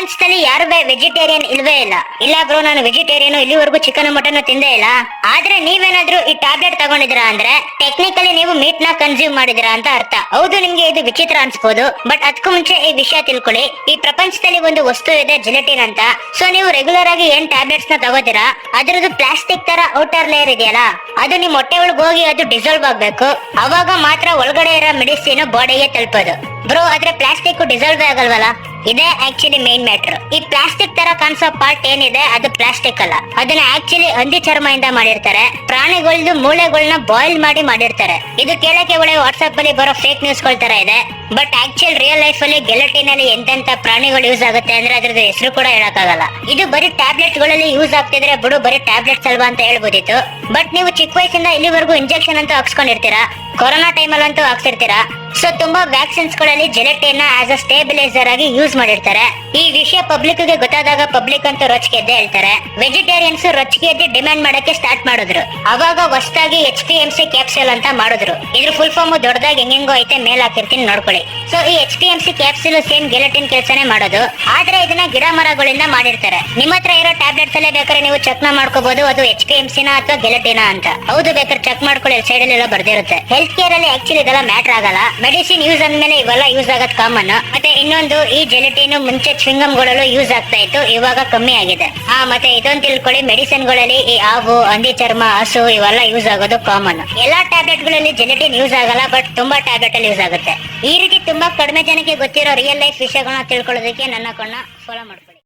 ಪ್ರಪಂಚದಲ್ಲಿ ಯಾರು ವೆಜಿಟೇರಿಯನ್ ಇಲ್ವೇ ಇಲ್ಲ. ಇಲ್ಲ ಬ್ರೋ, ನಾನು ವೆಜಿಟೇರಿಯನ್, ಇಲ್ಲಿವರೆಗೂ ಚಿಕನ್ ಮಟನ್ ತಿಂದೇ ಇಲ್ಲ. ಆದ್ರೆ ನೀವೇನಾದ್ರೂ ಈ ಟ್ಯಾಬ್ಲೆಟ್ ತಗೊಂಡಿದ್ದೀರಾ ಅಂದ್ರೆ ಟೆಕ್ನಿಕಲಿ ನೀವು ಮೀಟ್ ನ ಕನ್ಸ್ಯೂಮ್ ಮಾಡಿದಿರಾ ಅಂತ ಅರ್ಥ. ಹೌದು, ನಿಮ್ಗೆ ಇದು ವಿಚಿತ್ರ ಅನ್ಸ್ಬೋದು, ಬಟ್ ಅದಕ್ಕೂ ಮುಂಚೆ ಈ ವಿಷಯ ತಿಳ್ಕೊಳ್ಳಿ. ಈ ಪ್ರಪಂಚದಲ್ಲಿ ಒಂದು ವಸ್ತು ಇದೆ, ಜಿಲೆಟಿನ್ ಅಂತ. ಸೊ ನೀವು ರೆಗ್ಯುಲರ್ ಆಗಿ ಏನ್ ಟ್ಯಾಬ್ಲೆಟ್ಸ್ ನ ತಗೋತೀರಾ ಅದ್ರದ್ದು ಪ್ಲಾಸ್ಟಿಕ್ ತರ ಔಟರ್ ಲೇಯರ್ ಇದೆಯಲ್ಲ, ಅದು ನಿಮ್ ಹೊಟ್ಟೆ ಒಳಗೆ ಹೋಗಿ ಅದು ಡಿಸಾಲ್ವ್ ಆಗ್ಬೇಕು. ಅವಾಗ ಮಾತ್ರ ಒಳಗಡೆ ಇರೋ ಮೆಡಿಸಿನ್ ಬಾಡಿಗೆ ತಲುಪೋದು. ಬ್ರೋ, ಆದ್ರೆ ಪ್ಲಾಸ್ಟಿಕ್ ಡಿಸಾಲ್ವ್ ಆಗಲ್ವಲ್ಲ? ಇದೇ ಆಕ್ಚುಲಿ ಮೇನ್ ಮ್ಯಾಟರ್. ಈ ಪ್ಲಾಸ್ಟಿಕ್ ತರ ಕಾಣಿಸೋ ಪಾರ್ಟ್ ಏನಿದೆ ಅದು ಪ್ಲಾಸ್ಟಿಕ್ ಅಲ್ಲ. ಅದನ್ನ ಆಕ್ಚುಲಿ ಹಂದಿ ಚರ್ಮದಿಂದ ಮಾಡಿರ್ತಾರೆ. ಪ್ರಾಣಿಗಳದ್ದು ಮೂಳೆಗಳನ್ನ ಬಾಯ್ಲ್ ಮಾಡಿ ಮಾಡಿರ್ತಾರೆ. ಇದು ಕೇಳಕ್ಕೆ ಒಳ್ಳೆ ವಾಟ್ಸ್ಆಪ್ ಅಲ್ಲಿ ಬರೋ ಫೇಕ್ ನ್ಯೂಸ್ ಗಳ ತರ ಇದೆ, ಬಟ್ ಆಕ್ಚುಲ್ ರಿಯಲ್ ಲೈಫ್ ಅಲ್ಲಿ ಗೆಲಟಿನ್ ಅಲ್ಲಿ ಎಂತೆಂತ ಪ್ರಾಣಿಗಳು ಯೂಸ್ ಆಗುತ್ತೆ ಅಂದ್ರೆ ಅದ್ರದ್ದು ಹೆಸರು ಕೂಡ ಹೇಳಕ್ಕಾಗಲ್ಲ. ಇದು ಬರೀ ಟ್ಯಾಬ್ಲೆಟ್ ಗಳಲ್ಲಿ ಯೂಸ್ ಆಗ್ತಿದ್ರೆ ಬಿಡು, ಬರೀ ಟ್ಯಾಬ್ಲೆಟ್ಸ್ ಅಲ್ವಾ ಅಂತ ಹೇಳ್ಬೋದಿತ್ತು. ಬಟ್ ನೀವು ಚಿಕ್ಕ ವಯಸ್ಸಿಂದ ಇಲ್ಲಿವರೆಗೂ ಇಂಜೆಕ್ಷನ್ ಅಂತೂ ಹಾಕ್ಸ್ಕೊಂಡಿರ್ತೀರಾ, ಕೊರೋನಾ ಟೈಮಲ್ಲಿ ಅಂತೂ ಹಾಕ್ಸಿರ್ತೀರಾ. ಸೊ ತುಂಬಾ ವ್ಯಾಕ್ಸಿನ್ಸ್ ಗಳಲ್ಲಿ ಜೆಲಟಿನ್ ಆಸ್ ಅ ಸ್ಟೇಬಿಲೈಸರ್ ಆಗಿ ಯೂಸ್ ಮಾಡಿರ್ತಾರೆ. ಈ ವಿಷಯ ಪಬ್ಲಿಕ್ ಗೆ ಗೊತ್ತಾದಾಗ ಪಬ್ಲಿಕ್ ಅಂತೂ ರೊಚ್ಚಿಗೆ ಎದ್ದೇ ಹೇಳ್ತಾರೆ. ವೆಜಿಟೇರಿಯನ್ಸ್ ರೊಚ್ಚಿಗೆ ಎದ್ದು ಡಿಮ್ಯಾಂಡ್ ಮಾಡಕ್ಕೆ ಸ್ಟಾರ್ಟ್ ಮಾಡಿದ್ರು. ಅವಾಗ ಹೊಸದಾಗಿ HPMC ಕ್ಯಾಪ್ಸೂಲ್ ಅಂತ ಮಾಡಿದ್ರು. ಇದ್ರ ಫುಲ್ ಫಾರ್ಮ್ ದೊಡ್ಡದಾಗಿ ಹೆಂಗೋ ಐತೆ, ಮೇಲ್ ಹಾಕಿರ್ತೀನಿ ನೋಡ್ಕೊಳ್ಳಿ. ಸೊ ಈ HPMC ಕ್ಯಾಪ್ಸೂಲ್ ಸೇಮ್ ಗೆಲಟಿನ್ ಕೆಲಸನೇ ಮಾಡೋದು, ಆದ್ರೆ ಇದನ್ನ ಗಿಡ ಮರಗಳಿಂದ ಮಾಡಿರ್ತಾರೆ. ನಿಮ್ಮ ಹತ್ರ ಇರೋ ಟ್ಯಾಬ್ಲೆಟ್ಸ್ ಅಲ್ಲೇ ಬೇಕಾದ್ರೆ ನೀವು ಚೆಕ್ ಮಾಡ್ಕೋಬಹುದು ಅದು HPMC ನ ಅಥವಾ ಗೆಲಟಿನ ಅಂತ. ಹೌದು, ಬೇಕಾದ್ರೆ ಚೆಕ್ ಮಾಡ್ಕೊಳ್ಳಿ, ಸೈಡ್ ಅಲ್ಲಿ ಎಲ್ಲ ಬರ್ದಿರುತ್ತೆ. ಹೆಲ್ತ್ ಕೇರ್ ಅಲ್ಲಿ ಆಕ್ಚುಲಿ ಇದೆಲ್ಲ ಮ್ಯಾಟರ್ ಆಗಲ್ಲ. ಮೆಡಿಸಿನ್ ಯೂಸ್ ಅಂದ್ಮೇಲೆ ಇವೆಲ್ಲ ಯೂಸ್ ಆಗೋದು ಕಾಮನ್. ಮತ್ತೆ ಇನ್ನೊಂದು, ಈ ಜೆಲಟಿನ್ ಮುಂಚೆ ಚ್ವಿಂಗಮ್ ಗಳಲ್ಲೂ ಯೂಸ್ ಆಗ್ತಾ ಇತ್ತು, ಇವಾಗ ಕಮ್ಮಿ ಆಗಿದೆ. ಮತ್ತೆ ಇದೊಂದು ತಿಳ್ಕೊಳ್ಳಿ, ಮೆಡಿಸಿನ್ ಗಳಲ್ಲಿ ಈ ಹಾವು, ಹಂದಿ ಚರ್ಮ, ಹಸು ಇವೆಲ್ಲ ಯೂಸ್ ಆಗೋದು ಕಾಮನ್. ಎಲ್ಲಾ ಟ್ಯಾಬ್ಲೆಟ್ ಗಳಲ್ಲಿ ಜೆಲಟಿನ್ ಯೂಸ್ ಆಗಲ್ಲ, ಬಟ್ ತುಂಬಾ ಟ್ಯಾಬ್ಲೆಟ್ ಅಲ್ಲಿ ಯೂಸ್ ಆಗುತ್ತೆ. ಈ ರೀತಿ ತುಂಬಾ ಕಡಿಮೆ ಜನಕ್ಕೆ ಗೊತ್ತಿರೋ ರಿಯಲ್ ಲೈಫ್ ವಿಷಯಗಳನ್ನ ತಿಳ್ಕೊಳ್ಳೋದಕ್ಕೆ ನನ್ನ ಅಕೌಂಟ್ ನ ಫಾಲೋ ಮಾಡಿ.